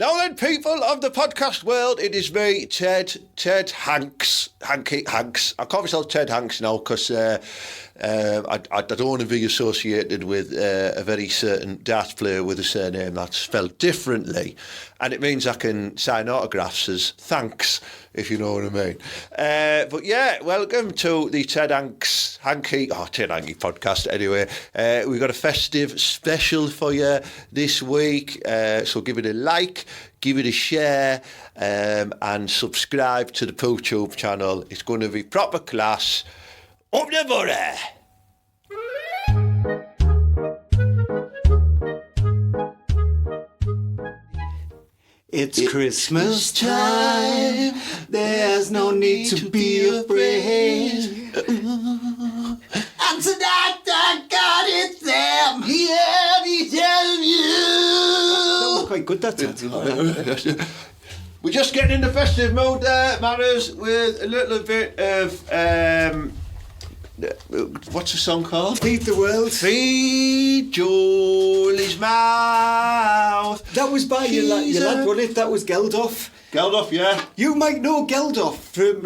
Now then, people of the podcast world, it is me, Ted Hanky. I call myself Ted Hanks now because I don't want to be associated with a very certain dart player with a surname that's spelled differently. And it means I can sign autographs as thanks, if you know what I mean. But yeah, welcome to the Ted Hanky Podcast anyway. We've got a festive special for you this week, so give it a like, give it a share, and subscribe to the PooTube channel. It's going to be proper class. Up the BORO! It's Christmas time, there's no need to be afraid. And tonight I got it them, he's telling you. That was quite good, that time. We're just getting in the festive mood there, Matters, with a little bit of, what's the song called? Feed the World. Feed Julie's mouth. That was by your lad, wasn't it? That was Geldof. Geldof, yeah. You might know Geldof from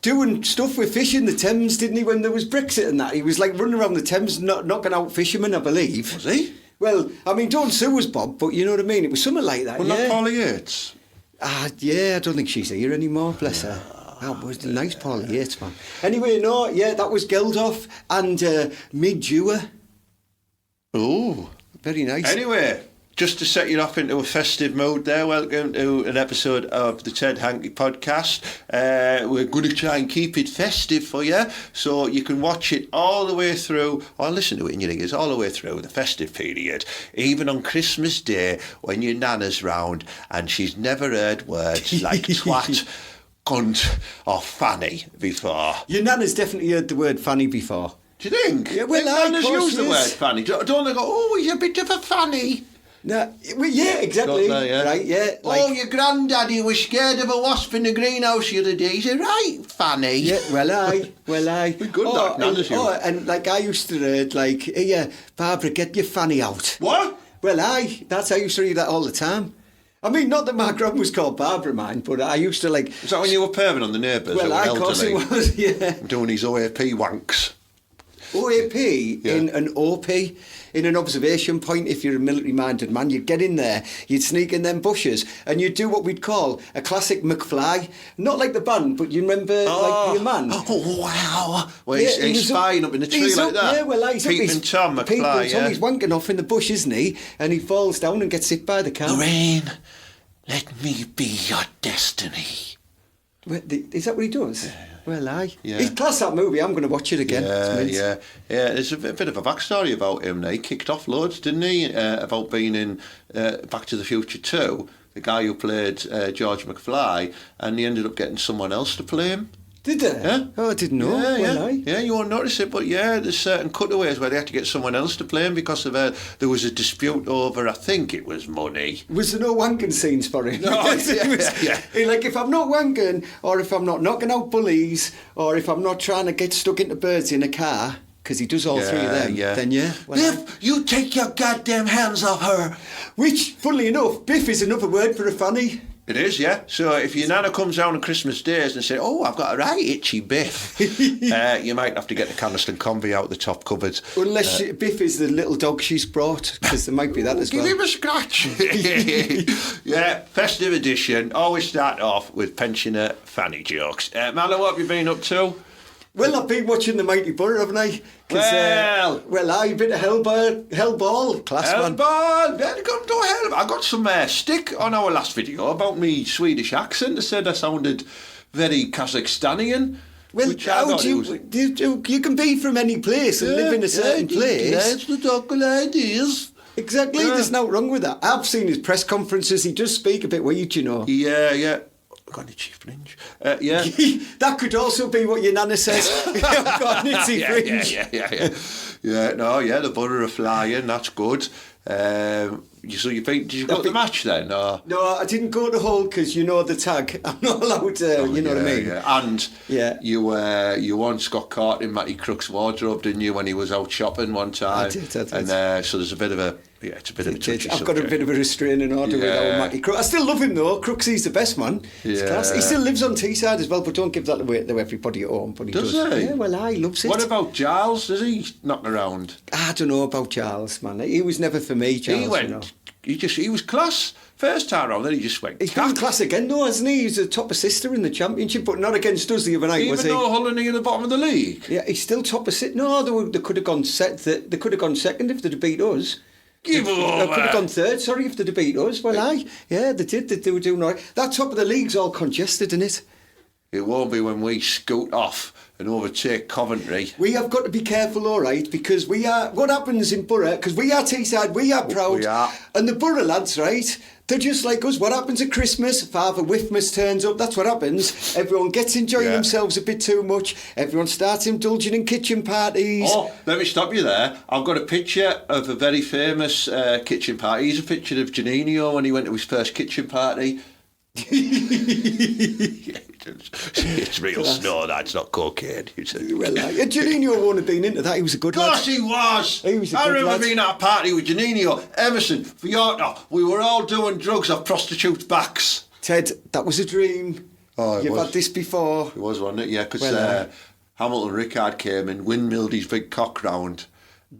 doing stuff with fish in the Thames, didn't he, when there was Brexit and that? He was like running around the Thames knocking out fishermen, I believe. Was he? Well, I mean, don't sue us, Bob, but you know what I mean? It was something like that, well, yeah. Not Polly Yates? Yeah, I don't think she's here anymore, bless her. That was nice, Polly Yates, man. Anyway, no, yeah, that was Geldof and Mid-Dewar. Oh. Very nice. Anyway, just to set you off into a festive mood there, welcome to an episode of the Ted Hanky Podcast. We're going to try and keep it festive for you, so you can watch it all the way through, or listen to it in your ears all the way through the festive period, even on Christmas Day when your nana's round and she's never heard words like twat, cunt or fanny before. Your nana's definitely heard the word fanny before. Do you think? Yeah, well, nana's use the word fanny. Don't they go, oh, he's a bit of a fanny? No, well, yeah, exactly. There, yeah. Right, yeah. Oh, your granddaddy was scared of a wasp in the greenhouse the other day. He said, right, fanny. Yeah, well, aye. We're good at nana's use. And I used to read, hey, Barbara, get your fanny out. What? Well, aye, that's how I used to read that all the time. I mean, not that my gran was called Barbara, man, but I used to Was that when you were perving on the neighbours? Well, of course it was, yeah. Doing his OAP wanks. OAP yeah. In an OP, in an observation point, if you're a military-minded man, you'd get in there, you'd sneak in them bushes, and you'd do what we'd call a classic McFly. Not like the band, but you remember, like, your man. Oh, wow. Well, he's spying up in the tree like that. Yeah, well, he's Peeping Tom McFly, Peeping Tom, he's wanking off in the bush, isn't he? And he falls down and gets hit by the car. Lorraine, let me be your destiny. Is that what he does? Yeah. Well, aye. Yeah. He's class, that movie. I'm going to watch it again. Yeah. There's a bit of a backstory about him. He kicked off loads, didn't he? About being in Back to the Future 2, the guy who played George McFly, and he ended up getting someone else to play him. Did they? Yeah. Oh, I didn't know. Yeah, you won't notice it, but yeah, there's certain cutaways where they had to get someone else to play him because of there was a dispute over, I think it was money. Was there no wanking scenes for him? No, yeah. Like, if I'm not wanking, or if I'm not knocking out bullies, or if I'm not trying to get stuck into birds in a car, because he does all three of them, then yeah. Well, Biff, you take your goddamn hands off her. Which, funnily enough, Biff is another word for a fanny. It is, yeah. So if your nana comes down on Christmas days and say, oh, I've got a right itchy biff, you might have to get the Caniston Combi out the top cupboard. Unless Biff is the little dog she's brought, because there might be that as well. Give him a scratch. Yeah, festive edition. Always start off with pensioner fanny jokes. Mallow, what have you been up to? Well, I've been watching the Mighty BORO, haven't I? A bit of Hellball, class man. Hellball, go ahead. I got some stick on our last video about me Swedish accent. They said I sounded very Kazakhstanian. Well, how do you can be from any place and live in a certain place. That's the local ideas. Exactly, there's no wrong with that. I've seen his press conferences, he does speak a bit weird, you know. Yeah. Got an itchy fringe. Yeah. That could also be what your nana says. I've got an itchy fringe. Yeah, the BORO are flying, that's good. Did you go to the match then? Or? No, I didn't go to Hull because you know the tag. I'm not allowed to, what I mean? Yeah. And you once got caught in Matty Crook's wardrobe, didn't you, when he was out shopping one time? I did. And so there's a bit of a Yeah, it's a bit of a touchy I've got a subject. bit of a restraining order with our Matty Crooks. I still love him though. Crooksy's the best man. He's class. He still lives on Teesside as well, but don't give that away to everybody at home. But he does. He? Yeah, well, he loves it. What about Giles? Is he knocking around? I don't know about Giles, man. He was never for me, Giles. He went. You know. He was class first time round. Then he just went. He's been class again, though, hasn't he? He's a top assister in the championship, but not against us the other night, was he? Even though Hull are near the bottom of the league. Yeah, he's still top assist. No, they could have gone they could have gone second if they'd beat us. Give They over. could have gone third, sorry, if they'd beat us. Well, they did. They were doing all right. That top of the league's all congested, isn't it? It won't be when we scoot off and overtake Coventry. We have got to be careful, all right, because we are. What happens in Borough? Because we are Teesside, we are proud, We are. and the Borough lads, right? They're just like us. What happens at Christmas? Father Whiffmas turns up. That's what happens. Everyone gets enjoying themselves a bit too much. Everyone starts indulging in kitchen parties. Oh, let me stop you there. I've got a picture of a very famous kitchen party. Here's a picture of Janino when he went to his first kitchen party. It's real snow, that's not cocaine. Well, Janino won't have been into that. He was a good Of lad. course he was. He was a I good remember lad. being at a party with Janino, Emerson, Fiona. We were all doing drugs off prostitutes' backs. Ted, that was a dream. Oh, it You've was. had this before. It was, wasn't it? Yeah, because Well, Hamilton Rickard came and windmilled his big cock round.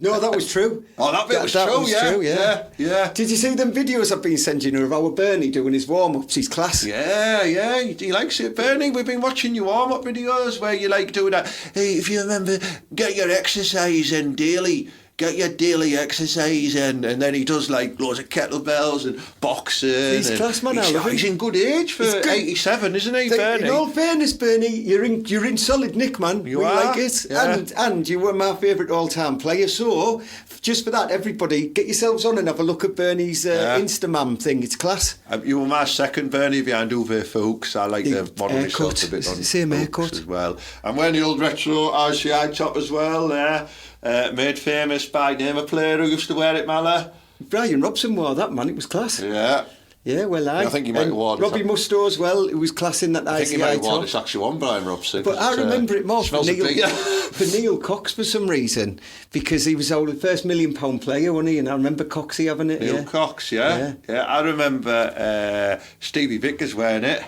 No, that was true. Oh, that bit was true, yeah. Yeah. Did you see them videos I've been sending you of our Bernie doing his warm-ups? He's class. Yeah, he likes it, Bernie. We've been watching your warm-up videos where you like doing that. Hey, if you remember, get your exercise in daily. Get your daily exercise in. And then he does like loads of kettlebells and boxing. He's class, man. I love him. He's in good age for He's good. 87, isn't he, Bernie? In all fairness, Bernie, you're in solid nick, man. You we are, like it. yeah. And you were my favourite all-time player. So, just for that, everybody, get yourselves on and have a look at Bernie's Instamam thing. It's class. You were my second, Bernie, behind Uwe Fuchs. I like to model myself haircut. a bit on Same Fuchs haircut. as well. And wearing the old retro RCI top as well there. Made famous by name a player who used to wear it, Mala. Brian Robson wore that, man. It was class. Yeah. Yeah, well, I think he might have worn it. Robbie Musto as well. It was class in that I think he might have worn top. this actually on Brian Robson. But I remember it more for smells a Neil, bit- for Neil Cox for some reason, because he was our first £1 million player, wasn't he? And I remember Coxie having it. Neil Cox, yeah. I remember Stevie Vickers wearing it.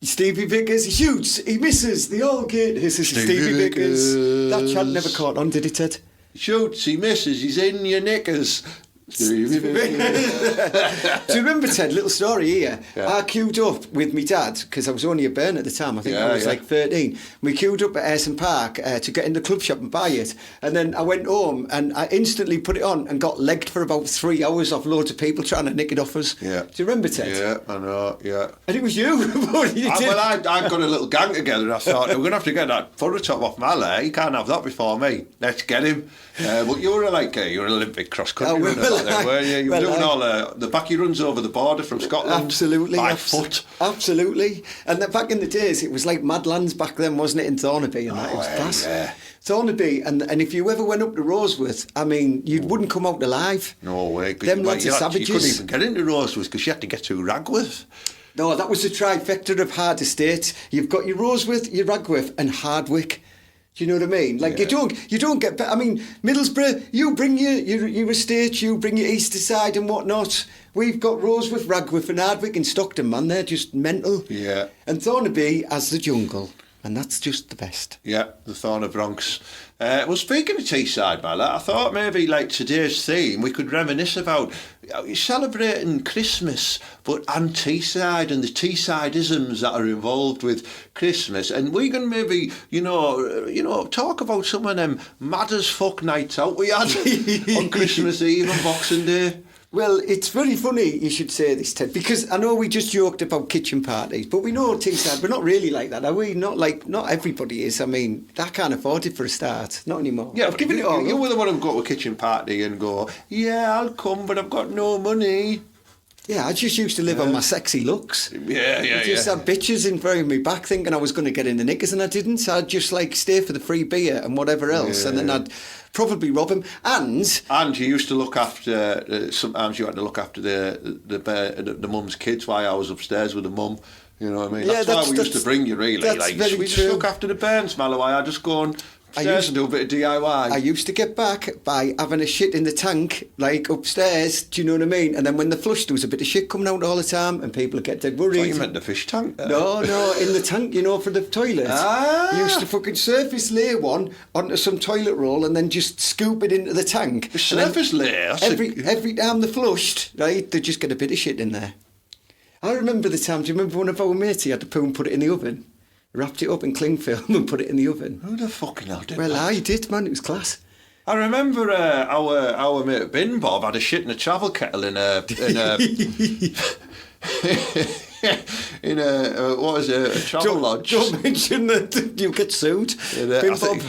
Stevie Vickers, he shoots, he misses, they all get this is Stevie Vickers. That chant never caught on, did it, Ted? Shoots, he misses, he's in your knickers. Stevie Vickers. Do you remember, Ted, little story here? Yeah. I queued up with my dad, because I was only a bairn at the time, I think I was like 13. We queued up at Ayresome Park to get in the club shop and buy it. And then I went home and I instantly put it on and got legged for about 3 hours off loads of people trying to nick it off us. Yeah. Do you remember, Ted? Yeah, I know, yeah. And it was you. What you did? I got a little gang together and I thought, we're going to have to get that photo top off Malay. He can't have that before me. Let's get him. But you were you're an Olympic cross-country runner back then, weren't you? You were doing all the backy runs over the border from Scotland. Absolutely. By foot. Absolutely. And then back in the days, it was like Madlands back then, wasn't it, in Thornaby? And that, it was class. Yeah. Thornaby, and if you ever went up to Roseworth, I mean, you wouldn't come out alive. No way. Them lads are savages. You couldn't even get into Roseworth because you had to get to Ragworth. No, that was the trifecta of hard estates. You've got your Roseworth, your Ragworth, and Hardwick. Do you know what I mean? Like, you don't get... I mean, Middlesbrough, you bring your estate, you bring your Easterside and whatnot. We've got Roseworth, Ragworth and Hardwick in Stockton, man. They're just mental. Yeah. And Thornaby has the jungle. And that's just the best. Yeah, the Thorna Bronx. Well, speaking of Teesside, Mala, I thought maybe like today's theme, we could reminisce about celebrating Christmas, but and Teesside and the Teesside-isms that are involved with Christmas. And we can maybe, talk about some of them mad as fuck nights out we had on Christmas Eve and Boxing Day. Well, it's very funny you should say this, Ted, because I know we just joked about kitchen parties, but we know Teesside, we're not really like that, are we? Not everybody is. I mean, I can't afford it for a start. Not anymore. Yeah, I've given it all you up. were the one who go to a kitchen party and go, yeah, I'll come, but I've got no money. Yeah, I just used to live on my sexy looks. I just had bitches in me back thinking I was going to get in the knickers and I didn't. So I'd just stay for the free beer and whatever else, and then I'd probably rob him. And you used to look after. Sometimes you had to look after the mum's kids while I was upstairs with the mum. You know what I mean? Yeah, that's why we used to bring you, really. That's very we true. just look after the bairns, Malawai. I just go and Upstairs and do a bit of DIY. I used to get back by having a shit in the tank, like upstairs, do you know what I mean? And then when they flushed, there was a bit of shit coming out all the time, and people would get dead worried. You meant the fish tank there. No, in the tank, you know, for the toilet. You used to fucking surface lay one onto some toilet roll and then just scoop it into the tank. The surface layer? Every time they flushed, right, they'd just get a bit of shit in there. I remember the time, do you remember one of our mates, he had to poo and put it in the oven? Wrapped it up in cling film and put it in the oven. Who the fucking hell did that? Well, I did, man. It was class. I remember our mate Bin Bob had a shit in a travel kettle in a what is it, a travel lodge. Don't mention that you'll get sued. Bin Bob.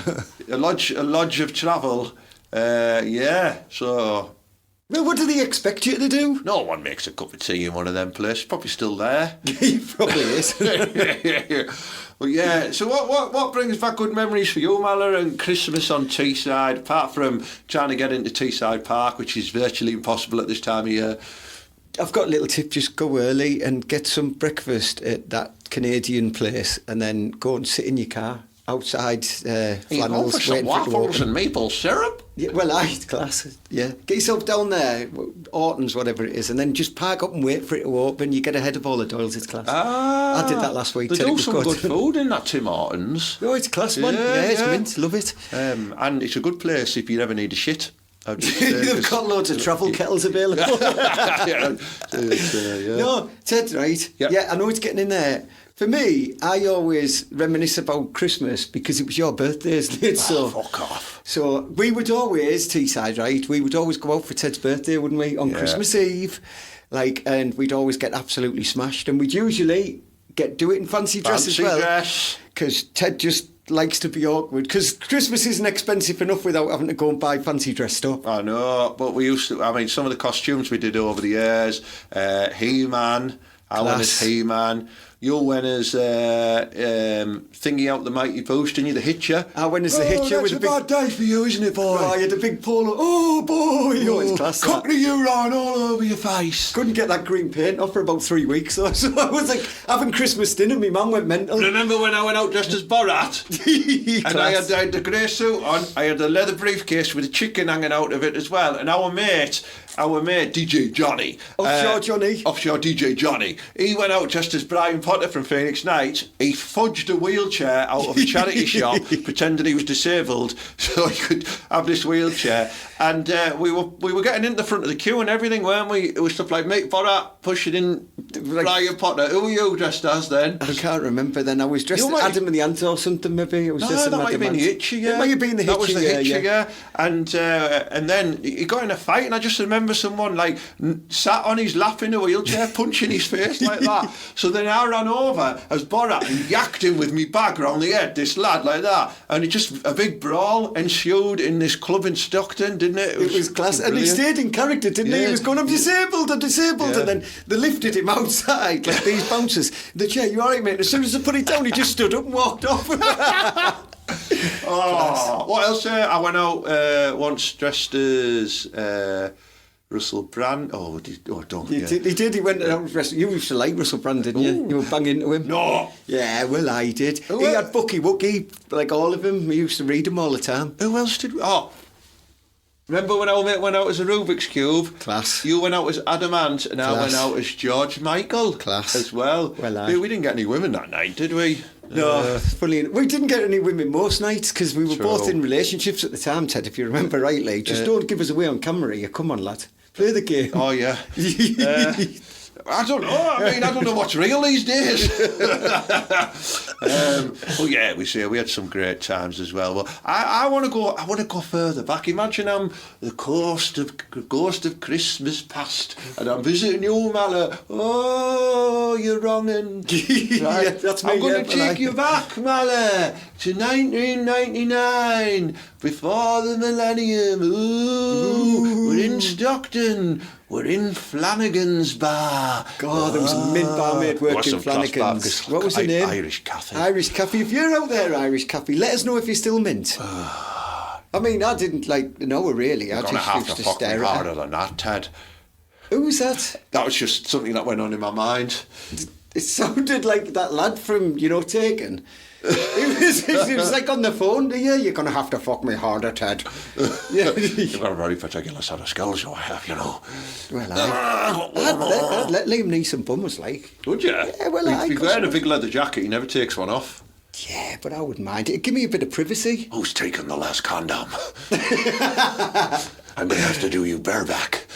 A lodge of travel. So. Well, what do they expect you to do? No one makes a cup of tea in one of them places. Probably still there. He probably is. Well, yeah. So what brings back good memories for you, Mala, and Christmas on Teesside, apart from trying to get into Teesside Park, which is virtually impossible at this time of year? I've got a little tip. Just go early and get some breakfast at that Canadian place and then go and sit in your car outside flannels. For some waffles and maple syrup? Yeah, well, it's class. Yeah. Get yourself down there, Orton's, whatever it is, and then just park up and wait for it to open. You get ahead of all the Doyles. It's class. I did that last week. They do some good food in that Tim Hortons. Oh, it's class, man. Yeah, it's mint. Love it. And it's a good place if you ever need a shit. They've got loads of travel kettles available. No, Ted, right? Yep. Yeah, I know it's getting in there. For me, I always reminisce about Christmas because it was your birthday, isn't it? So, fuck off. So we would always, Teesside, right? We would always go out for Ted's birthday, wouldn't we? On Christmas Eve. And we'd always get absolutely smashed. And we'd usually do it in fancy dress as well. Because Ted just likes to be awkward. Because Christmas isn't expensive enough without having to go and buy fancy dress stuff. I know, but we used to, some of the costumes we did over the years, He-Man, I went as He-Man. You went as thingy out the Mighty Boost, didn't you? The Hitcher. I went as the Hitcher. That's with a bad day for you, isn't it, boy? Oh, you had a big polo. Oh, boy. Oh, it's class. Cockney urine all over your face. Couldn't get that green paint off for about 3 weeks. So I was like having Christmas dinner. My mum went mental. Remember when I went out dressed as Borat? And I had the grey suit on. I had the leather briefcase with a chicken hanging out of it as well. And our mate DJ Johnny, offshore DJ Johnny, he went out just as Brian Potter from Phoenix Nights. He fudged a wheelchair out of a charity shop, pretending he was disabled so he could have this wheelchair. And we were getting in the front of the queue and everything, weren't we? It was stuff like Mate Potter pushing in Brian Potter. Who were you dressed as then? I can't remember then. I was dressed as Adam and the Ant or something maybe. It was that might have been the Hitcher, yeah. It might have been the Hitcher, that was the Hitcher, yeah. And then he got in a fight, and I just remember someone sat on his lap in a wheelchair punching his face like that. So then I ran over as Borat and yacked him with me bag round the head, this lad like that, and it just a big brawl ensued in this club in Stockton, didn't it? It was class. And he stayed in character, didn't he? He was going, I'm disabled, and then they lifted him outside like these bouncers. The chair, you alright, mate? As soon as they put it down, he just stood up and walked off. What else? I went out once dressed as Russell Brand. Don't. He did. He went out dressed. You used to like Russell Brand, didn't you? You were banging into him. No. Yeah, well, I did. He had Bucky Wookie, like all of them. We used to read them all the time. Who else did we? Remember when I went out as a Rubik's Cube? Class. You went out as Adamant, and I went out as George Michael. Class. As well. We didn't get any women that night, did we? No, funny. We didn't get any women most nights because we were both in relationships at the time, Ted, if you remember rightly. Just don't give us away on camera here. Come on, lad. Play the game. Oh, yeah. I don't know. I don't know what's real these days. We had some great times as well. Well, I want to go further back. Imagine I'm the ghost of Christmas past, and I'm visiting you, Mala. Oh, you're wronging. Right? Yeah, that's me. I'm going to take you back, Mala, to 1999, before the millennium. Ooh. We're in Stockton. We're in Flanagan's Bar. God, there was a mint barmaid working Flanagan's. What was the name? Irish Cafe. Irish Cafe. If you're out there, Irish Cafe, let us know if you're still mint. I didn't know her really. I just used to stare at her. Harder than that, Ted. Who was that? That was just something that went on in my mind. It sounded like that lad from, Taken. He was like on the phone. Yeah, you're going to have to fuck me harder, Ted. Yeah. You've got a very particular set of skills you have, Well, I'd let Liam Neeson bum us like. Would you? Yeah, well, If you're wearing a big leather jacket, he never takes one off. Yeah, but I wouldn't mind it. Give me a bit of privacy. Who's taken the last condom? I'm going to have to do you bareback.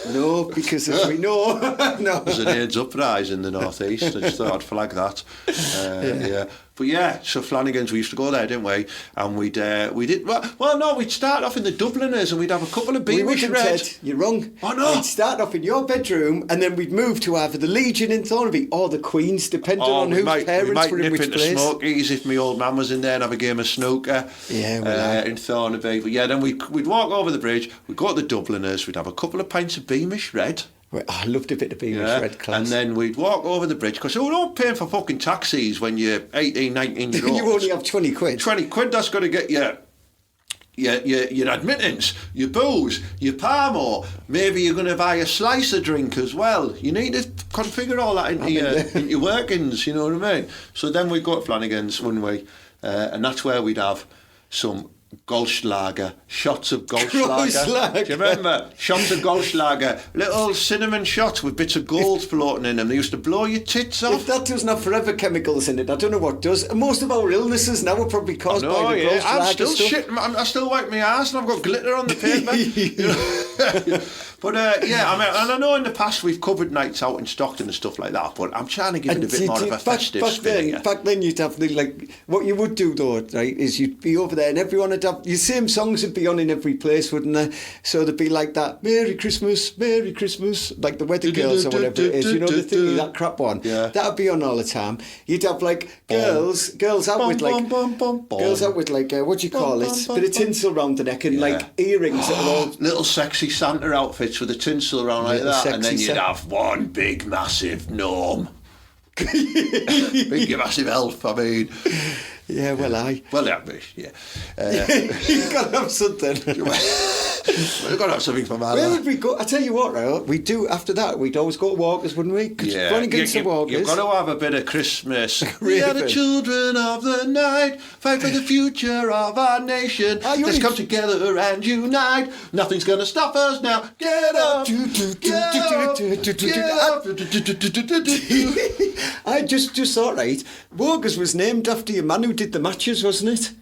No, because as we know, no. There's an AIDS uprise in the northeast. I just thought I'd flag that. Yeah. But yeah, so Flanagan's, we used to go there, didn't we? And we'd start off in the Dubliners and we'd have a couple of Beamish Red. Ted, you're wrong. Oh no! We'd start off in your bedroom and then we'd move to either the Legion in Thornaby or the Queen's, depending on whose parents were in which place. We might nip into Smokies if my old man was in there and have a game of snooker. Yeah, in Thornaby. But yeah, then we'd walk over the bridge, we'd go to the Dubliners, we'd have a couple of pints of Beamish Red. Well, I loved a bit of Beamish Red class. And then we'd walk over the bridge, because we don't pay for fucking taxis when you're 18, 19 years old. You only have 20 quid. 20 quid, that's got to get you your admittance, your booze, your parmo. Maybe you're going to buy a slice of drink as well. You need to configure all that into your workings, you know what I mean? So then we'd go to Flanagan's, wouldn't we? And that's where we'd have some Goldschlager, shots of Goldschlager. Do you remember? Shots of Goldschlager, little cinnamon shots with bits of gold floating in them. They used to blow your tits off. If that doesn't have forever chemicals in it, I don't know what does. And most of our illnesses now are probably caused by the Goldschlager I'm still stuff. shitting. I still wipe my ass and I've got glitter on the paper. But and I know in the past we've covered nights out in Stockton and stuff like that, but I'm trying to give it a bit more of a festive spin. Back then you'd have what you would do though, right, is you'd be over there and everyone would have, the same songs would be on in every place, wouldn't they? So there'd be like that, Merry Christmas, like the Weather Girls or whatever it is, the thingy, that crap one. Yeah. That'd be on all the time. You'd have like girls out with like, what do you call it? Bit of tinsel round the neck and like earrings that are all... Little sexy Santa outfits with the tinsel around like that, and then you'd have one big massive gnome. Big massive elf, I mean. Yeah, well, yeah. You've got to have something. We've got to have something for my Where would we go? I tell you what, right, we'd do after that, we'd always go to Walkers, wouldn't we? Yeah, you've got to have a bit of Christmas. We are the children of the night, fight for the future of our nation. Let's come together and unite. Nothing's going to stop us now. Get up, get up. I just thought, right, Walkers was named after your man who did the matches, wasn't it?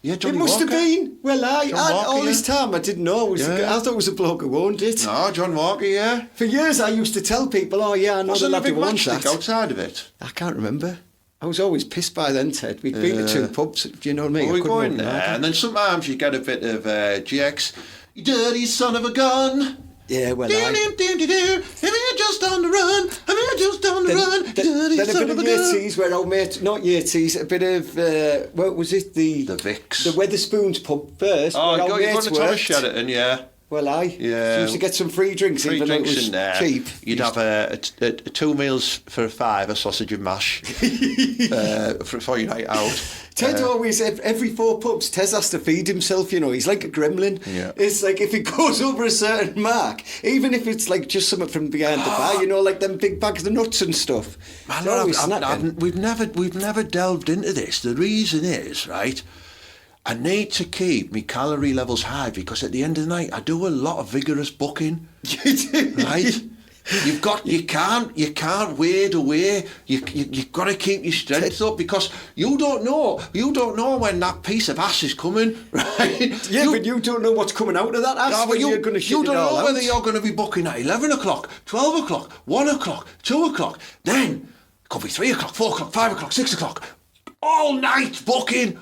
Yeah, Johnny It must Walker. have been. Well, all this time I didn't know. I thought it was a bloke who owned it. No, John Walker, yeah. For years I used to tell people, I know the lad who owns that. Wasn't a big matchstick outside of it? I can't remember. I was always pissed by then, Ted. We'd been to two pubs, do you know what I mean? We go in there, and then sometimes you get a bit of GX. You dirty son of a gun. Yeah, well, Have you just on the run? Have you just on the run? Then a bit of Yeaties where old mate, not Yeaties, a bit of, what was it? The Vicks. The Weatherspoons pub first. Oh, you're going to Thomas Sheraton, yeah. Well, yeah. So used to get some free drinks even though it was in there. Cheap. You'd have a 2 meals for a £5, a sausage and mash for your night out. Ted always, every 4 pubs, Ted has to feed himself, he's like a gremlin. Yeah. It's like if he goes over a certain mark, even if it's like just something from behind the bar, like them big bags of nuts and stuff. Man, we've never delved into this. The reason is, right, I need to keep my calorie levels high because at the end of the night I do a lot of vigorous bucking. You do? Right? You can't wade away. You've got to keep your strength up because you don't know when that piece of ass is coming, right? Yeah, but you don't know what's coming out of that ass. No, but you're going to shit you don't know whether out. you're going to be booking at 11 o'clock, 12 o'clock, 1 o'clock, 2 o'clock. Then it could be 3 o'clock, 4 o'clock, 5 o'clock, 6 o'clock. All night booking.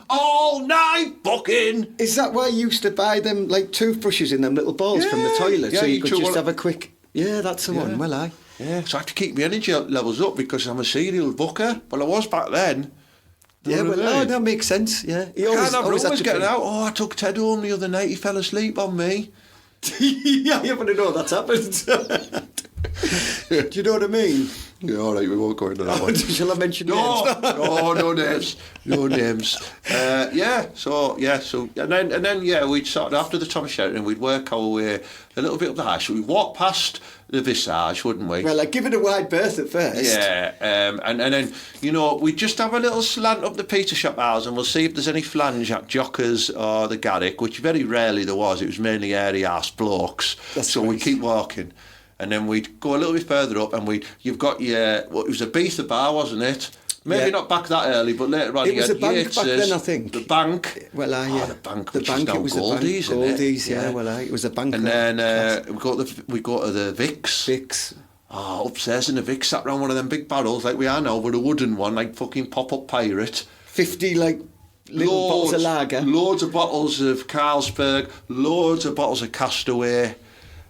Is that why you used to buy them like toothbrushes in them little balls from the toilet, so you could just have a quick? Yeah, that's the one. Well, yeah. So I have to keep my energy levels up because I'm a serial booker. Well, I was back then. Yeah, well, that makes sense. Yeah, he always getting out. Oh, I took Ted home the other night. He fell asleep on me. Yeah, but I know that's happened. Do you know what I mean? Yeah, all right, we won't go into that one. Shall I mention No, names? no names, no names. And then we'd sort of, after the Thomas Sheridan, we'd work our way a little bit up the high street. We'd walk past the Visage, wouldn't we? Well, give it a wide berth at first. Yeah, and then, we'd just have a little slant up the Peter Shop hours and we'll see if there's any flange at Jockers or the Garrick, which very rarely there was. It was mainly airy-ass blokes. So we'd keep walking. And then we'd go a little bit further up and you've got it was a Beatha bar, wasn't it? Maybe not back that early, but later on it was a bank back then, I think. The bank. Well, the bank, which is now it was Goldies, a bank. Goldies, it was a bank. And then we go to the Vicks. Vicks. Oh, upstairs in the Vicks, sat around one of them big barrels like we are now, but a wooden one, like fucking pop-up pirate. 50, little bottles of lager. Loads of bottles of Carlsberg, loads of bottles of Castaway.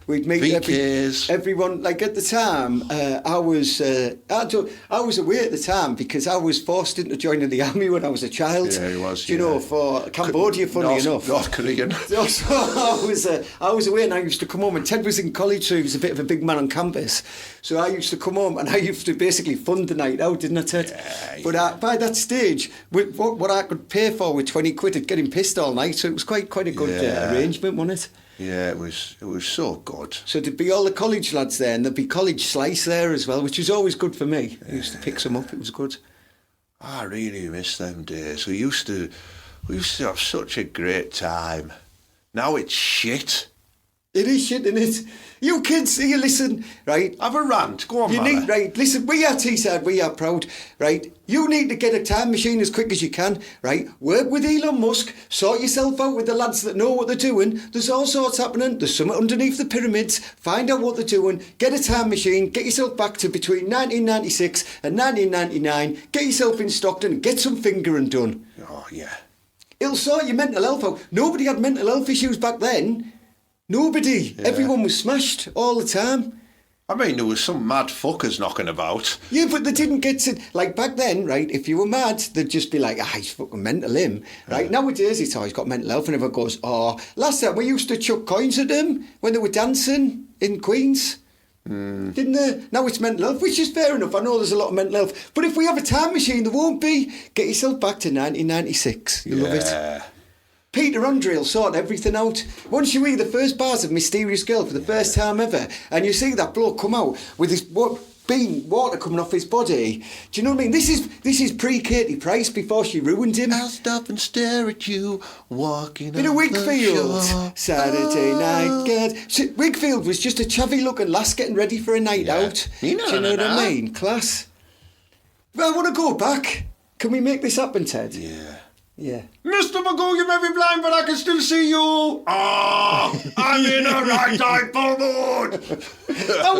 We'd meet everyone. At the time, I was away at the time because I was forced into joining the army when I was a child. Yeah, he was. For Cambodia, funnily enough. North Korean. So I was away, and I used to come home. And Ted was in college, so he was a bit of a big man on campus. So I used to come home, and I used to basically fund the night out, didn't I, Ted? Yeah. But by that stage, what I could pay for with 20 quid, at getting pissed all night. So it was quite a good arrangement, wasn't it? Yeah, it was so good. So there'd be all the college lads there, and there'd be college slice there as well, which was always good for me. I used to pick some up, it was good. I really miss them days. We used to have such a great time. Now it's shit. It is shit, isn't it? You kids, you listen, right? Have a rant, go on, listen, we are Teesside, we are proud, right? You need to get a time machine as quick as you can, right? Work with Elon Musk, sort yourself out with the lads that know what they're doing. There's all sorts happening, there's something underneath the pyramids. Find out what they're doing, get a time machine, get yourself back to between 1996 and 1999, get yourself in Stockton and get some fingering done. Oh, yeah. It'll sort your mental health out. Nobody had mental health issues back then. Nobody. Yeah. Everyone was smashed all the time. I mean, there was some mad fuckers knocking about. Yeah, but they didn't get to... back then, right, if you were mad, they'd just be like, he's fucking mental, him. Right, nowadays it's, he's got mental health, and everyone goes, last time we used to chuck coins at them when they were dancing in Queens. Didn't they? Now it's mental health, which is fair enough. I know there's a lot of mental health. But if we have a time machine, there won't be. Get yourself back to 1996. You'll love it. Peter Andre will sort everything out. Once you hear the first bars of Mysterious Girl for the first time ever, and you see that bloke come out with his water coming off his body, do you know what I mean? This is pre-Katie Price, before she ruined him. I'll stop and stare at you walking in a Wigfield. Saturday night, God. Wigfield was just a chavvy-looking lass getting ready for a night out. Do you know what I mean? Class. Well, I want to go back. Can we make this happen, Ted? Yeah. Mr. Magoo, you may be blind, but I can still see you. I'm in a right eye mood. I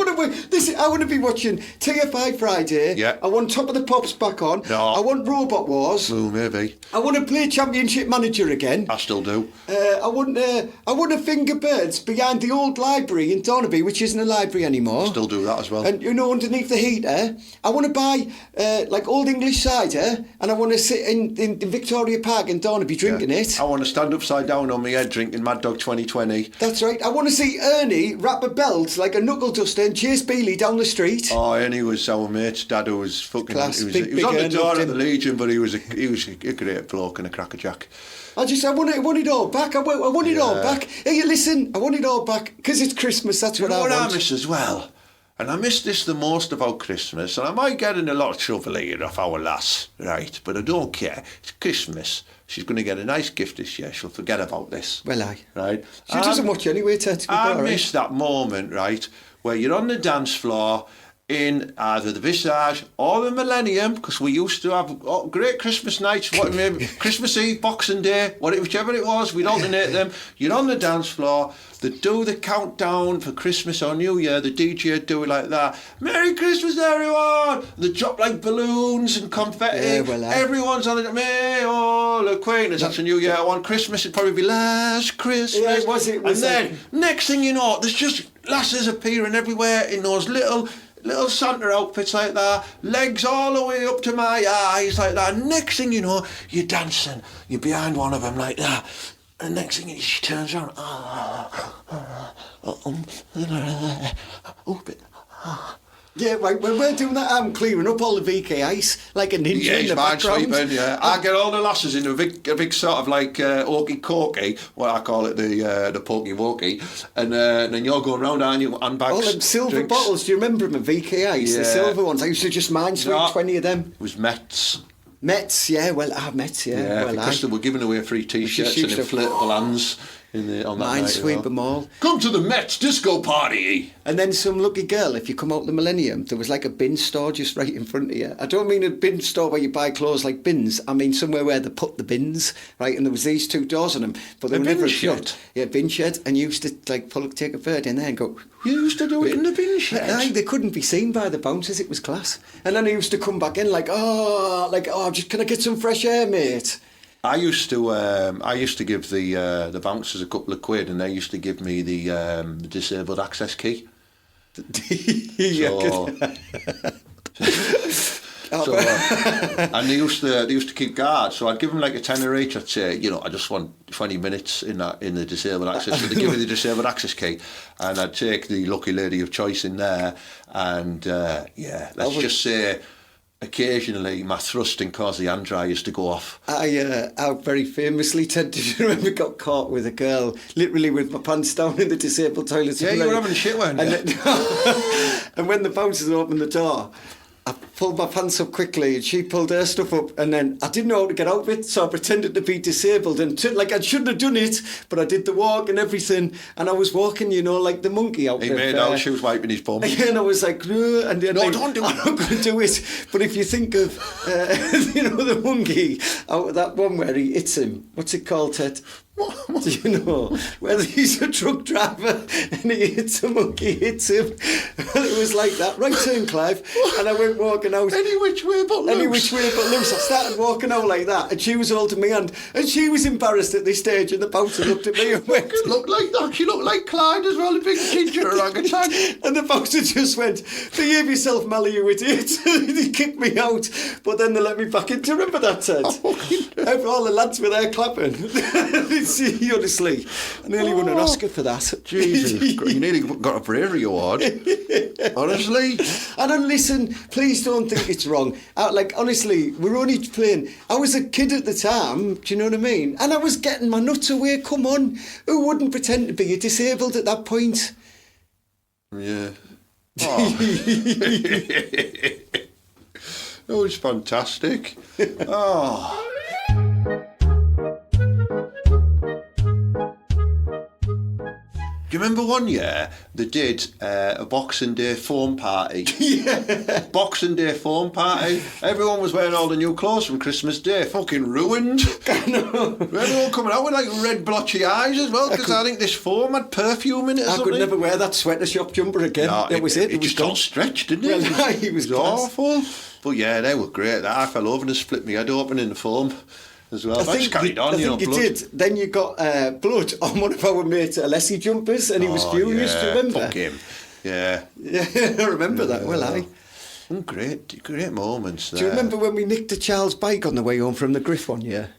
want to be watching TFI Friday. Yeah. I want Top of the Pops back on. No. I want Robot Wars. Oh, maybe. I want to play Championship Manager again. I still do. I want to finger birds behind the old library in Dornaby, which isn't a library anymore. I still do that as well. And underneath the heater, I want to buy Old English cider, and I want to sit in Victoria Park in Dornaby drinking it. I want to stand upside down on my head drinking Mad Dog 2020. That's right. I want to see Ernie wrap a belt like a knuckle duster and chase Bealey down the street. Oh, Ernie was our mate's dad, who was fucking... Class. He was on the door at the Legion, but he was a great bloke and a crackerjack. I want it all back. I want it all back. Hey, listen, I want it all back because it's Christmas. That's what I want. I miss as well. And I miss this the most about Christmas, and I might get in a lot of trouble here off our lass, right? But I don't care. It's Christmas. She's going to get a nice gift this year. She'll forget about this. Well, aye. Right? She doesn't watch anyway, Ted. I miss that moment, right, where you're on the dance floor in either the Visage or the Millennium, because we used to have great Christmas nights, Christmas Eve, Boxing Day, whichever it was, we'd alternate them. You're on the dance floor, they do the countdown for Christmas or New Year, the DJ would do it like that. Merry Christmas, everyone! They drop like balloons and confetti. Yeah, well, everyone's on it. May all acquaintance. That's a New Year one. Christmas, it'd probably be Last Christmas. Yeah, it was. And then, next thing you know, there's just lasses appearing everywhere in those little Santa outfits like that, legs all the way up to my eyes like that. Next thing you know, you're dancing. You're behind one of them like that. And next thing she turns around. Yeah, right, when we're doing that, I'm clearing up all the VK ice like a ninja in the background. Sweeping, yeah. I get all the lasses in a big sort of like okey cokey, what I call it, the pokey wokey, and then you're going round on you handbags. All them silver drinks. bottles, do you remember them, VK ice, the silver ones? I used to just mind sweep 20 of them. It was Mets. Mets, yeah, Mets, yeah. Yeah, well, because they were giving away free T-shirts and inflatable hands on that night. Minesweep them all. Come to the Mets disco party. And then some lucky girl, if you come out the Millennium, there was like a bin store just right in front of you. I don't mean a bin store where you buy clothes like bins. I mean somewhere where they put the bins, right? And there was these 2 doors on them, but they were never shut. Yeah, bin shed. And you used to like take a bird in there and go. You used to do it in the bin shed. Aye, they couldn't be seen by the bouncers. It was class. And then I used to come back in like, just can I get some fresh air, mate? I used to give the bouncers a couple of quid, and they used to give me the disabled access key. And they used to keep guard, so I'd give them like a tenner each. I'd say, I just want 20 minutes in the disabled access. So they give me the disabled access key, and I'd take the lucky lady of choice in there, and let's just say, occasionally my thrusting caused the hand dryer used to go off. I very famously, Ted, did you remember, got caught with a girl, literally with my pants down in the disabled toilet. Yeah, you were having a shit, weren't you? And when the bouncers opened the door, I pulled my pants up quickly and she pulled her stuff up, and then I didn't know how to get out of it, so I pretended to be disabled and I shouldn't have done it, but I did the walk and everything, and I was walking, like the monkey out. He made out she was wiping his bum. And I was like, no, and then don't do it. I'm not going to do it. But if you think of, the monkey out of that one where he hits him, what's it called, Ted? Do you know? Whether he's a truck driver and he hits a monkey, hits him. It was like that. Right turn, Clive. And I went walking out. Any which way but loose. Any which way but loose. I started walking out like that, and she was holding my hand, and she was embarrassed at this stage, and the bouncer looked at me and went, looked like that. She looked like Clyde as well, a big ginger orangutan. And the bouncer just went, behave yourself, Mally, you idiot. He kicked me out, but then they let me back in. Do you remember that, Ted? All the lads were there clapping. Honestly, I nearly won an Oscar for that. Jesus, you nearly got a bravery award. Honestly. And then listen, please don't think it's wrong. Honestly, we're only playing. I was a kid at the time, do you know what I mean? And I was getting my nuts away, come on. Who wouldn't pretend to be disabled at that point? Yeah. Oh. It was fantastic. Oh. Do you remember one year they did a Boxing Day foam party? Yeah. Boxing Day foam party. Everyone was wearing all the new clothes from Christmas Day. Fucking ruined. I know. Everyone coming out with like red blotchy eyes as well, because I think this foam had perfume in it or something. I could never wear that sweater shop jumper again. No, that was it. It was just all stretched, didn't it? Well, it was awful. But yeah, they were great. I fell over and split my head open in the foam as well. I think carried on, you did. Then you got blood on one of our mates' Alessi jumpers, and he was furious. Yeah, do you remember? Fuck him. Yeah. Yeah, I remember that. Well, Great moments there. Do you remember when we nicked a child's bike on the way home from the Griff one year?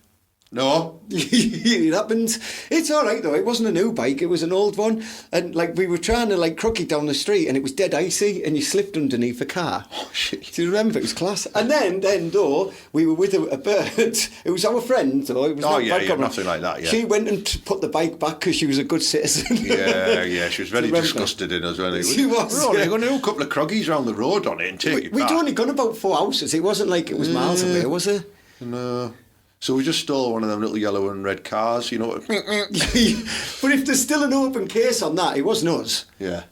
No. It happened. It's all right, though. It wasn't a new bike. It was an old one. And, we were trying to, crook it down the street, and it was dead icy, and you slipped underneath a car. Oh, shit. Do you remember? It was class. And then though, we were with a bird. It was our friend, though. It was nothing like that, yeah. She went and put the bike back because she was a good citizen. Yeah. She was very disgusted in us, wasn't She was. We're only going to do a couple of croggies around the road on it and take it back. We'd only gone about 4 houses. It wasn't like it was miles away, was it? No. So we just stole one of them little yellow and red cars, you know. But if there's still an open case on that, it wasn't us. Yeah.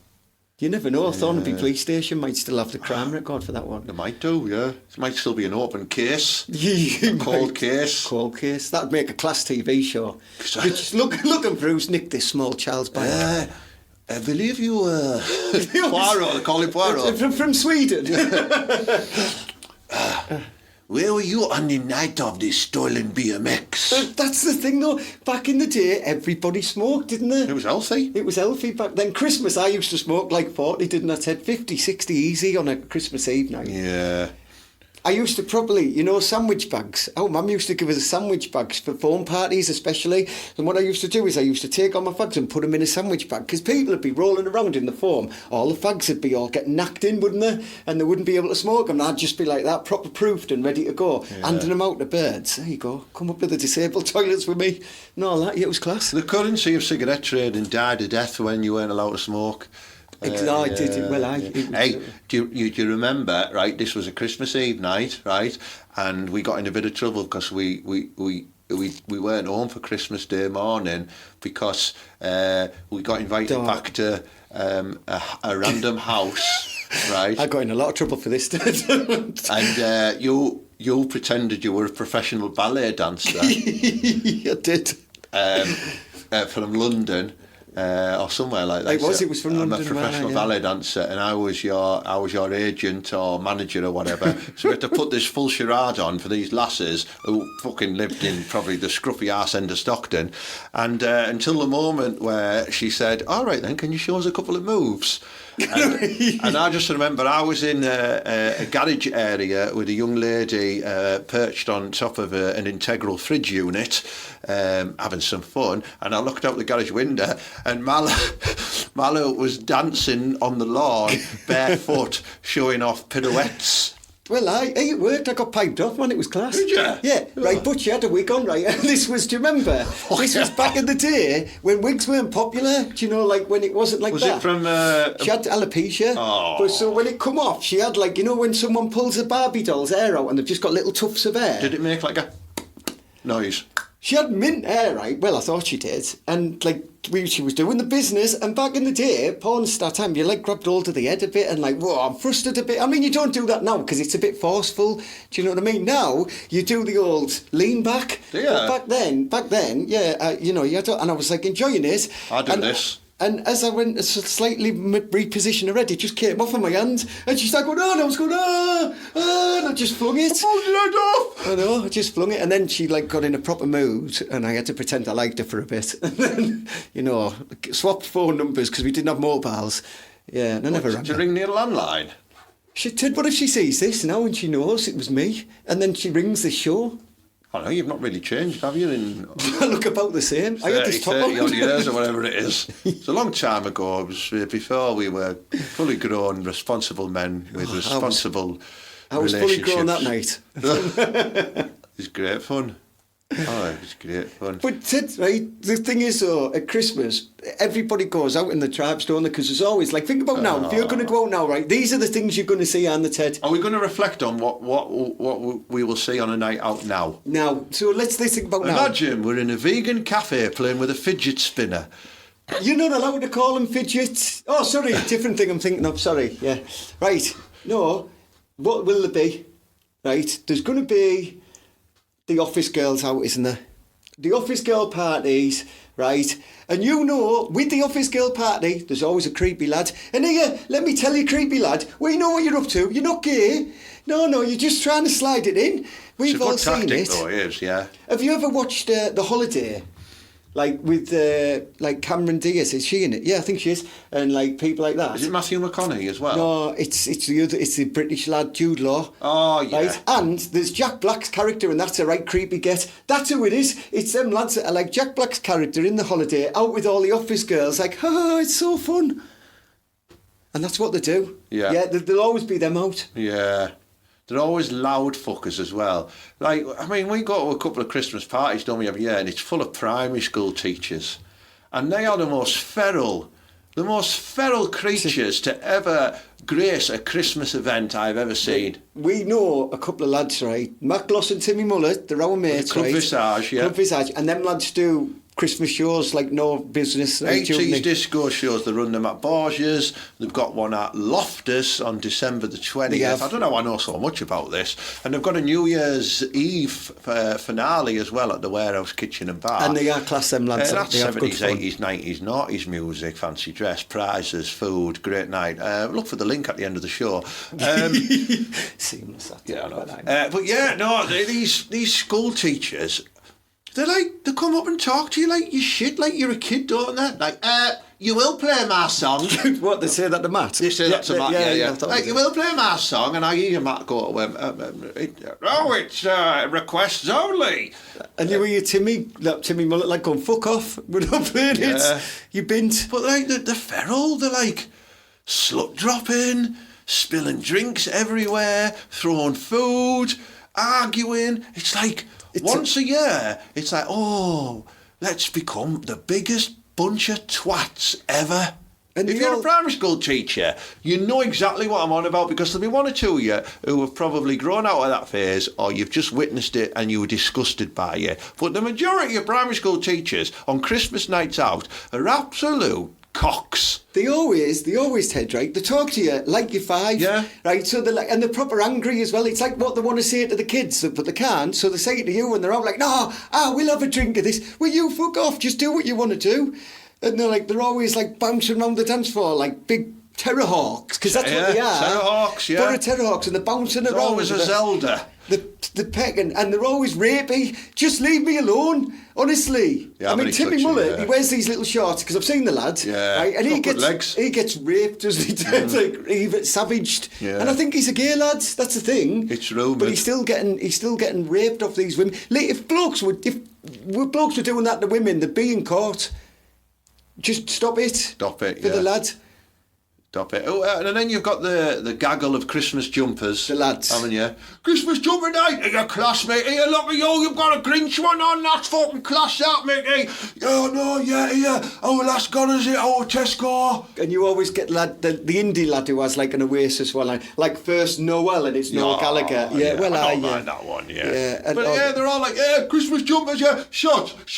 You never know. Thornaby Police Station might still have the crime record for that one. They might do, yeah. It might still be an open case. Cold case. Cold case. That'd make a class TV show. Just looking for who's nicked this small child's bike. I believe you Poirot, they call him Poirot. From Sweden. Where were you on the night of the stolen BMX? That's the thing, though. Back in the day, everybody smoked, didn't they? It was healthy. It was healthy back then. Christmas, I used to smoke like 40, didn't I? 50, 60 easy on a Christmas Eve night. Yeah. I used to probably, sandwich bags. Oh, Mum used to give us sandwich bags for phone parties especially. And what I used to do is I used to take all my fags and put them in a sandwich bag because people would be rolling around in the foam. All the fags would be all getting knocked in, wouldn't they? And they wouldn't be able to smoke them. And I'd just be like that, proper proofed and ready to go. Handing them out to birds. There you go. Come up to the disabled toilets with me. And all that. Yeah, it was class. The currency of cigarette trading died a death when you weren't allowed to smoke. Hey, do you remember, right, this was a Christmas Eve night, right, and we got in a bit of trouble because we weren't home for Christmas Day morning because we got invited back to a random house, right? I got in a lot of trouble for this. And you pretended you were a professional ballet dancer. I did. From London. Or somewhere like that. It was from London. I'm a professional ballet dancer, and I was your agent or manager or whatever. So we had to put this full charade on for these lasses who fucking lived in probably the scruffy arse end of Stockton, and until the moment where she said, "All right then, can you show us a couple of moves?" And I just remember I was in a garage area with a young lady perched on top of an integral fridge unit, having some fun, and I looked out the garage window and Mallow was dancing on the lawn barefoot, showing off pirouettes. Well, it worked. I got piped off, man. It was class. Did you? Yeah, right. But she had a wig on, right? And this was, do you remember? This was back in the day when wigs weren't popular. Do you know, like when it wasn't like was that? Was it from... She had alopecia. Oh. But so when it come off, she had like, when someone pulls a Barbie doll's hair out and they've just got little tufts of hair. Did it make like a noise? She had mint hair, right? Well, I thought she did. And like, she was doing the business, and back in the day, porn star time, you like grabbed hold of the head a bit and like, whoa, I'm frustrated a bit. I mean, you don't do that now because it's a bit forceful. Do you know what I mean? Now you do the old lean back. Yeah. But back then, yeah, you had to, and I was like enjoying it. I do this. And as I went to slightly reposition her head, it just came off of my hand. And she started going, and I was going, and I just flung it. I know, I just flung it. And then she like got in a proper mood and I had to pretend I liked her for a bit. And then, swapped phone numbers because we didn't have mobiles. Yeah, and I never rang. Did you ring near a landline? She did, what if she sees this now and she knows it was me? And then she rings the show. I know, you've not really changed, have you? I look about the same. 30, I had this top 30 odd years or whatever it is. It's a long time ago. It was before we were fully grown, responsible men with responsible I was fully grown that night. It was great fun. Oh, it was great fun. But Ted, right, the thing is though, at Christmas, everybody goes out in the tribes, don't they? Because there's always, like, think about now, if you're going to go out now, right, these are the things you're going to see, aren't they, Ted? Are we going to reflect on what we will see on a night out now? Now, so let's think about now. Imagine we're in a vegan cafe playing with a fidget spinner. You're not allowed to call them fidgets. Oh, sorry, different thing I'm thinking of, sorry, yeah. Right, no, what will there be? Right, there's going to be the office girls out, isn't there? The office girl parties, right? And with the office girl party, there's always a creepy lad. And here, let me tell you, creepy lad, we know what you're up to. You're not gay. No, you're just trying to slide it in. We've all seen it. Though, it is, yeah. Have you ever watched The Holiday? Like with Cameron Diaz, is she in it? Yeah, I think she is, and like people like that. Is it Matthew McConaughey as well? No, it's the British lad Jude Law. Oh yeah. Right? And there's Jack Black's character, and that's a right creepy get. That's who it is. It's them lads that are like Jack Black's character in The Holiday, out with all the office girls, like, it's so fun. And that's what they do. Yeah. Yeah, there'll always be them out. Yeah. They're always loud fuckers as well. Like, I mean, we go to a couple of Christmas parties, don't we, every year, and it's full of primary school teachers. And they are the most feral creatures to ever grace a Christmas event I've ever seen. We know a couple of lads, right? Matt Gloss and Timmy Mullet, they're our mates, Club right? Visage, yeah. Club Visage, and them lads do Christmas shows like no business. 80s disco shows, they run them at Borgia's. They've got one at Loftus on December the 20th. I don't know, I know so much about this. And they've got a New Year's Eve finale as well at the Warehouse Kitchen and Bar. And they are class them lads. That's 70s, 80s, 90s, 90s music, fancy dress, prizes, food, great night. Look for the link at the end of the show. Seamless. Yeah, I know. But yeah, no, these school teachers... They come up and talk to you like you shit, like you're a kid, don't they? Like, you will play my song. What, they say that to Matt? They say that to Matt, yeah. Like, you will play my song, and I hear Matt go to him, it's requests only. And you were your Timmy Mullet, like, going, fuck off, we're not playing it. You bint. But, like, the feral, they're, like, slut dropping, spilling drinks everywhere, throwing food, arguing. It's like, once a year, it's like, oh, let's become the biggest bunch of twats ever. And if you're a primary school teacher, you know exactly what I'm on about, because there'll be one or two of you who have probably grown out of that phase, or you've just witnessed it and you were disgusted by it. But the majority of primary school teachers on Christmas nights out are absolute cocks. They always, Ted, right? They talk to you like you're 5, right? So they're like, and they're proper angry as well. It's like what they want to say to the kids, but they can't. So they say it to you when they're out, like, no, we'll have a drink of this. Will you fuck off? Just do what you want to do. And they're always like bouncing around the dance floor like big terror hawks, because that's what they are. Terror hawks, yeah. They're terror hawks, and they're bouncing around. Always a Zelda. The pecking, and they're always rapey. Just leave me alone, honestly. Yeah, I mean, Timmy Mullet, he wears these little shorts, because I've seen the lad, right? And he gets raped, doesn't he? Like, he gets savaged. Yeah. And I think he's a gay lad. That's the thing. It's rumoured. But he's still getting raped off these women. Like, if blokes were doing that to women, they'd be in court. Just stop it. Stop it, for the lad. Stop it. Oh, and then you've got the gaggle of Christmas jumpers. The lads. Haven't you? Christmas jumper night. Hey, your classmate. Hey, look at you. You've got a Grinch one on. That's fucking class, that, mate. Hey. Oh, no, yeah. Oh, last gone, is it? Oh, Tesco. And you always get the indie lad who has like an Oasis one, like First Noel, and it's Noel Gallagher. Yeah, well, I don't mind that one, yeah. And but they're all like, Christmas jumpers, shots. Fucking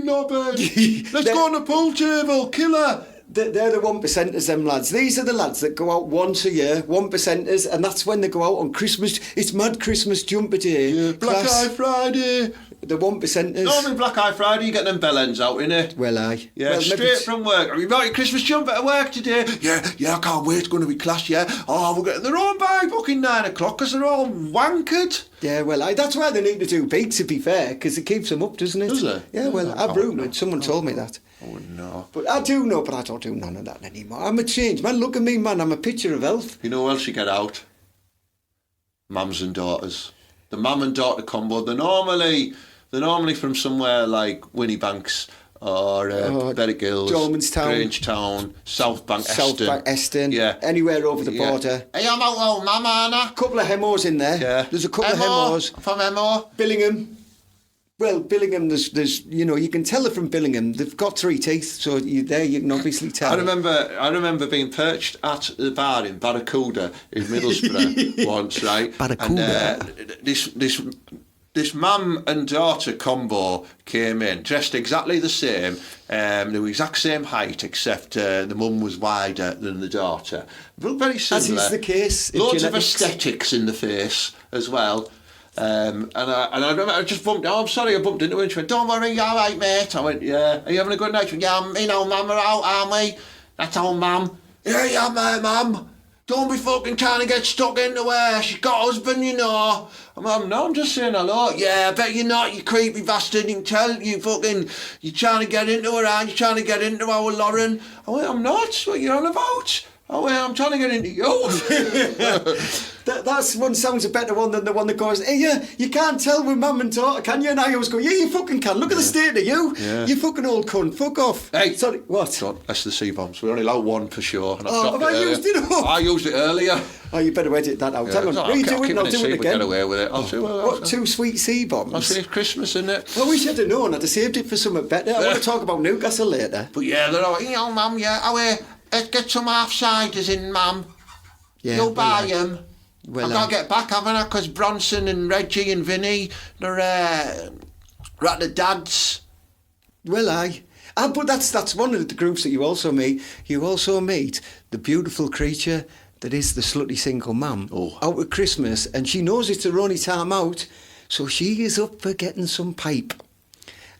knobhead. Let's go on the pool table, killer. They're the 1%ers, them lads. These are the lads that go out once a year, 1%ers, and that's when they go out on Christmas. It's Mad Christmas Jumper Day. Yeah, Black Eye Friday. The 1%ers. Normally Black Eye Friday, you get them bell ends out, innit? Well, aye. Yeah, well, straight from work. Have you brought your Christmas jumper to work today? Yeah, I can't wait. It's going to be class, yeah. Oh, they're on by fucking 9 o'clock because they're all wankered. Yeah, well, that's why they need to do big, to be fair, because it keeps them up, doesn't it? Does it? Yeah, well, I've rumoured. Someone told me that. Oh, no. But I do know, but I don't do none of that anymore. I'm a change, man. Look at me, man. I'm a picture of health. You know who else you get out? Mums and daughters. The mum and daughter combo. They're normally from somewhere like Winniebanks or Berwick Hills, Dormanstown, Grangetown, South Bank, Eston. Yeah. Anywhere over the border. Hey, I'm out, old mum, aren't I? Couple of Hemos in there. Yeah. There's a couple of Hemos. From Hemo. Billingham. Well, Billingham, there's you can tell they're from Billingham. They've got 3 teeth, so you can obviously tell. I remember being perched at the bar in Barracuda in Middlesbrough once, right? Barracuda. And this mum and daughter combo came in, dressed exactly the same. They were exact same height, except the mum was wider than the daughter. They looked very similar. As is the case. Loads of aesthetics in the face as well. And I remember I just bumped. Oh, I'm sorry, I bumped into her and she went, "Don't worry, you all right, mate?" I went, "Yeah." "Are you having a good night?" She went, "Yeah, me and old mum are out, aren't we?" "That's old mum." Yeah, mate, mum. Don't be fucking trying to get stuck into her. She's got a husband, you know." "Mum, no, I'm just saying hello." "Yeah, I bet you're not, you creepy bastard. You can tell you're trying to get into her, aren't you? Trying to get into our Lauren." I went, "I'm not. What are you on about?" "Oh, well, I'm trying to get into you." That's one sounds a better one than the one that goes, "Hey, you can't tell with mum and daughter, can you?" And I always go, "Yeah, you fucking can. Look at the state of you. Yeah. You fucking old cunt. Fuck off." Hey. Sorry, what? That's the C-bombs. We're only allowed one for sure. And have I used it up? I used it earlier. Oh, you better edit that out. Yeah. Hang on. What are you doing? I'll do it again. Get away with it. I'll do it. What, 2 sweet C-bombs? I'll say it's Christmas, isn't it? I wish I'd have known. I'd have saved it for something better. I want to talk about Newcastle later. But yeah, they're all, mum, let's get some half-siders in, mum. Yeah, You'll buy them. Well, I've got to get back, haven't I? Because Bronson and Reggie and Vinny, they're at the dads. Well, aye. But that's one of the groups that you also meet. You also meet the beautiful creature that is the slutty single mum out at Christmas, and she knows it's her only time out, so she is up for getting some pipe.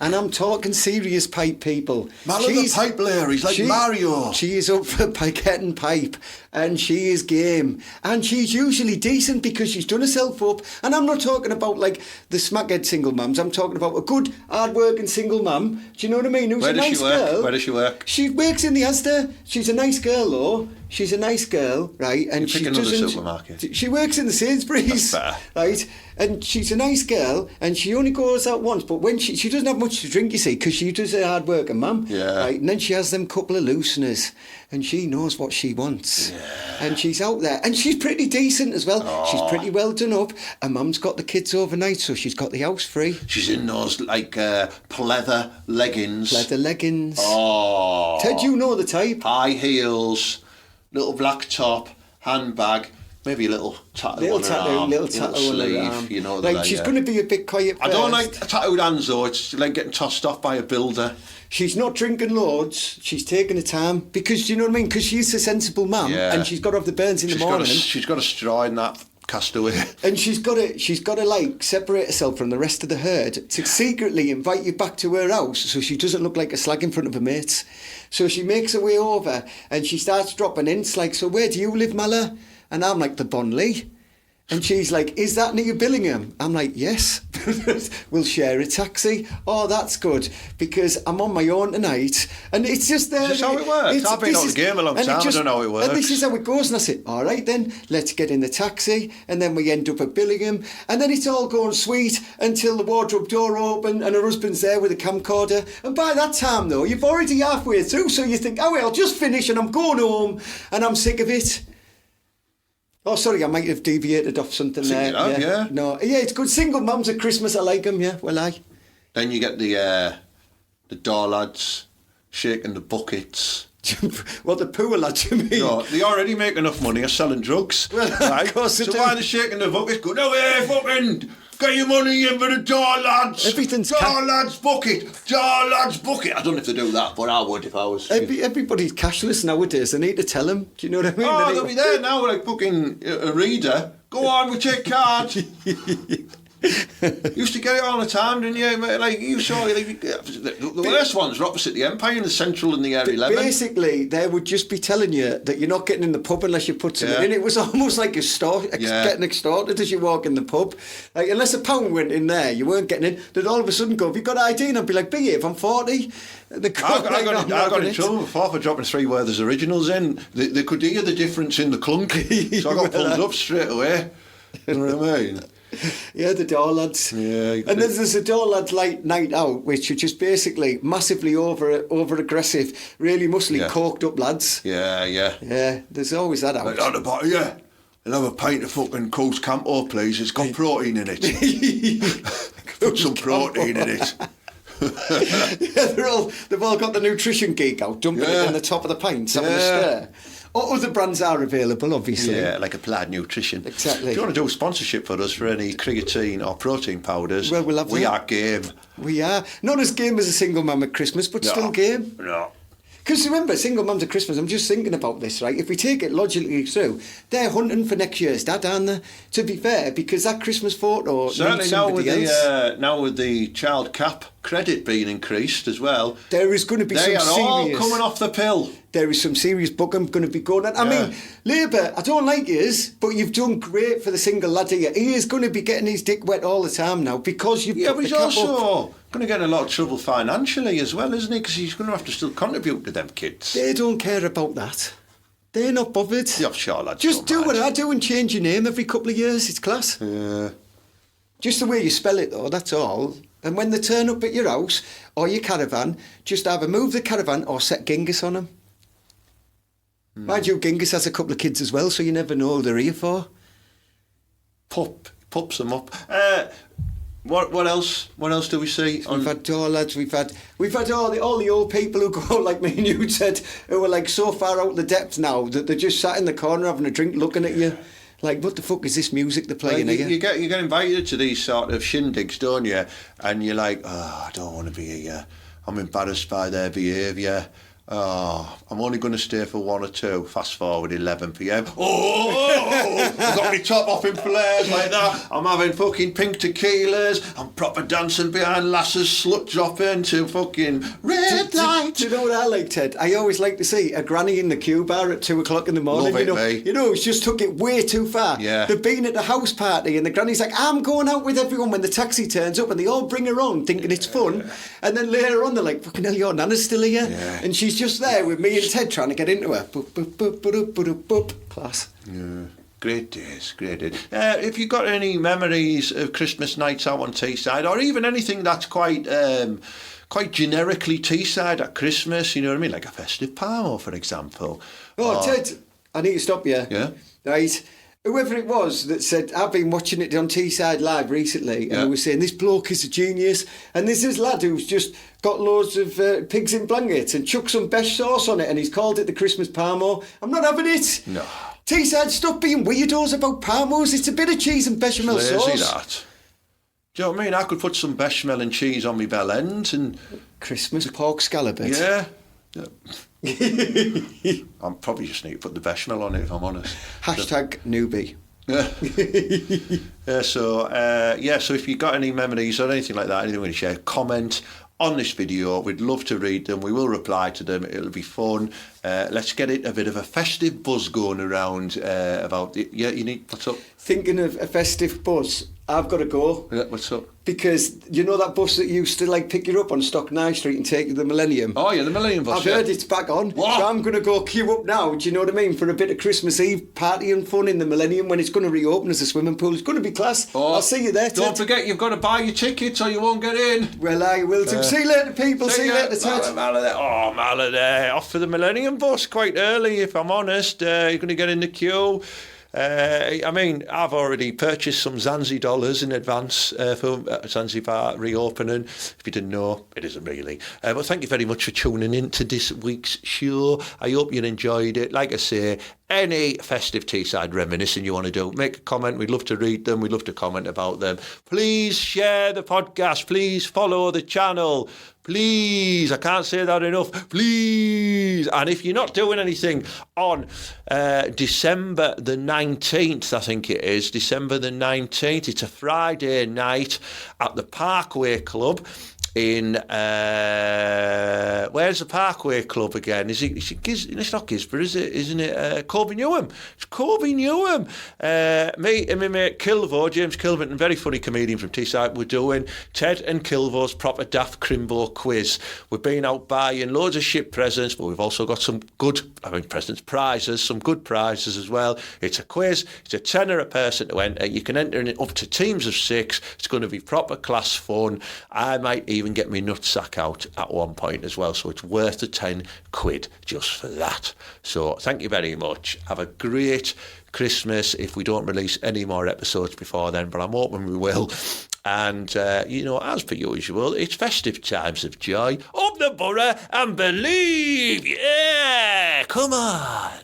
And I'm talking serious pipe, people. Man of the pipe layer, he's like Mario. She is up for getting pipe, and she is game. And she's usually decent because she's done herself up. And I'm not talking about like the smackhead single mums. I'm talking about a good, hard-working single mum. Do you know what I mean? Who's a nice girl. Where does she work? She works in the Asda. She's a nice girl, though. She's a nice girl, right? And she doesn't. Supermarket. She works in the Sainsbury's, right? And she's a nice girl, and she only goes out once. But when she doesn't have much to drink, you see, because she does a hard working mum, right? And then she has them couple of looseners, and she knows what she wants, and she's out there, and she's pretty decent as well. Oh. She's pretty well done up. Her mum's got the kids overnight, so she's got the house free. She's in those like pleather leggings. Pleather leggings. Oh, Ted, you know the type. High heels. Little black top, handbag, maybe a little tattoo on her arm, little sleeve, you know. Like, she's going to be a bit quiet first. I don't like tattooed hands though, it's like getting tossed off by a builder. She's not drinking loads, she's taking her time, because, you know what I mean, because she's a sensible mum, and she's got to have the bairns in the morning. She's got a straw in that castaway. And she's got to like separate herself from the rest of the herd to secretly invite you back to her house so she doesn't look like a slag in front of her mates. So she makes her way over and she starts dropping hints like, so where do you live, Mala? And I'm like, the Bonley. And she's like, is that near Billingham? I'm like, yes. We'll share a taxi. Oh, that's good, because I'm on my own tonight. And it's just there. This is how it works. I've been on the game a long time. I don't know how it works. And this is how it goes. And I say, all right then, let's get in the taxi. And then we end up at Billingham. And then it's all going sweet until the wardrobe door open and her husband's there with a camcorder. And by that time, though, you've already halfway through. So you think, oh, well, I'll just finish and I'm going home and I'm sick of it. Oh, sorry, I might have deviated off something there. No, it's good. Single mums at Christmas, I like them, Then you get the door lads shaking the buckets. Well, the poor lads, you mean? No, they already make enough money of selling drugs. Well, right? Of course they do. So why are they shaking the buckets? Go, no way, fucking... Get your money in for the door lads. Everything's door lads bucket. Door lads bucket. I don't know if they do that, but I would if I was. Everybody's cashless nowadays. I need to tell them. Do you know what I mean? Oh, they'll be there now, like booking a reader. Go on, we take cards. Used to get it all the time, didn't you? Like you saw, like, the worst ones were opposite the Empire in the Central and the Area 11. Basically, they would just be telling you that you're not getting in the pub unless you put something in. It was almost like getting extorted as you walk in the pub. Like, unless a pound went in there, you weren't getting in. They'd all of a sudden go, have you got ID? And I'd be like, behave, I'm 40. I got in trouble before for dropping 3 Werther's Originals in. They could hear the difference in the clunk, so I got pulled up straight away. You know what I mean? Yeah, the door lads. Yeah, and there's a door lads night out, which are just basically massively over aggressive, really muscly, coked up lads. Yeah. There's always that out. Like on the bottom, I'll have a pint of fucking Coast Campo, please. It's got protein in it. Put some protein in it. They've all got the nutrition geek out, dumping it in the top of the pints, having a stir. Other brands are available, obviously. Yeah, like Applied Nutrition. Exactly. If you want to do a sponsorship for us for any creatine or protein powders, well, we are game. We are. Not as game as a single mum at Christmas, but still game. No. Because remember, single mums at Christmas, I'm just thinking about this, right? If we take it logically through, they're hunting for next year's dad, aren't they? To be fair, because that Christmas photo certainly now with the child cap credit being increased as well, there is going to be they are all coming off the pill. There is some serious booking going to be going on. I mean, Labour, I don't like yous, but you've done great for the single lad here. He is going to be getting his dick wet all the time now because you've put but he's also going to get in a lot of trouble financially as well, isn't he? Because he's going to have to still contribute to them kids. They don't care about that. They're not bothered. The offshore lads just do what I do and change your name every couple of years. It's class. Yeah. Just the way you spell it, though, that's all. And when they turn up at your house or your caravan, just either move the caravan or set Genghis on them. Mind you, Genghis has a couple of kids as well, so you never know who they're here for. Pops them up. What else? What else do we see? We've had door lads. We've had all the old people who go like me and you said, who are like so far out the depth now that they're just sat in the corner having a drink, looking at you. Like, what the fuck is this music they're playing here? You get invited to these sort of shindigs, don't you? And you're like, I don't want to be here. I'm embarrassed by their behaviour. Oh, I'm only going to stay for 1 or 2. Fast forward 11 p.m. Oh, I've got my top off in flares like that. I'm having fucking pink tequilas. I'm proper dancing behind lasses, slut dropping to fucking red light. Do you know what I like, Ted? I always like to see a granny in the queue bar at 2 o'clock in the morning. Love it, you know, it's just took it way too far. Yeah. They've been at a house party and the granny's like, I'm going out with everyone when the taxi turns up, and they all bring her on thinking it's fun. And then later on they're like, fucking hell, your nana's still here. Yeah. And she's just there with me and Ted trying to get into her. Class. Yeah. Great days, great days. If you've got any memories of Christmas nights out on Teesside, or even anything that's quite generically Teesside at Christmas, you know what I mean, like a festive parmo, for example. Ted, I need to stop you. Yeah? Right. Whoever it was that said, I've been watching it on Teesside Live recently, and I was saying, this bloke is a genius, and there's this lad who's just got loads of pigs in blankets and chucked some besh sauce on it, and he's called it the Christmas parmo. I'm not having it. No. Teesside, stop being weirdos about parmos. It's a bit of cheese and bechamel sauce. Lazy that. Do you know what I mean? I could put some bechamel and cheese on my bell end and... Christmas pork scallopet. Yeah. I probably just need to put the bechamel on it, if I'm honest. Hashtag newbie. So if you've got any memories or anything like that, anything you want to share, comment on this video. We'd love to read them. We will reply to them. It'll be fun. Let's get it a bit of a festive buzz going around about it. Yeah, you need... What's up? Thinking of a festive buzz, I've got to go. Yeah, what's up? Because you know that bus that used to like pick you up on Stockton Street and take you to the Millennium? Oh yeah, the Millennium bus. I've heard it's back on. What? So I'm going to go queue up now, do you know what I mean, for a bit of Christmas Eve party and fun in the Millennium when it's going to reopen as a swimming pool. It's going to be class. I'll see you there, Ted. Don't forget, you've got to buy your tickets or you won't get in. Well, I will do. See you later, people. See you later, Ted. Malade. Off for the Millennium bus quite early, if I'm honest. You're going to get in the queue. I mean, I've already purchased some Zanzi dollars in advance for Zanzibar reopening. If you didn't know, it isn't really. But thank you very much for tuning in to this week's show. I hope you enjoyed it. Like I say, any festive Teesside reminiscing you want to do, make a comment. We'd love to read them. We'd love to comment about them. Please share the podcast. Please follow the channel. Please, I can't say that enough. Please. And if you're not doing anything on December the 19th, I think it is, December the 19th, it's a Friday night at the Parkway Club in, where's the Parkway Club again? It's not Gisborne, is it? Isn't it? Colby Newham. It's Colby Newham. Me and my mate Kilvo, James Kilvington, very funny comedian from Teesside, we're doing Ted and Kilvo's proper daft Crimbo quiz. We've been out buying loads of shit presents, but we've also got some good, prizes, some good prizes as well. It's a quiz. It's a tenner a person to enter. You can enter in up to teams of 6. It's going to be proper class fun. I might even get my nutsack out at one point as well, so it's worth the 10 quid just for that. So thank you very much. Have a great Christmas if we don't release any more episodes before then, but I'm hoping we will. And, as per usual, it's festive times of joy. Up the borough and believe, yeah, come on.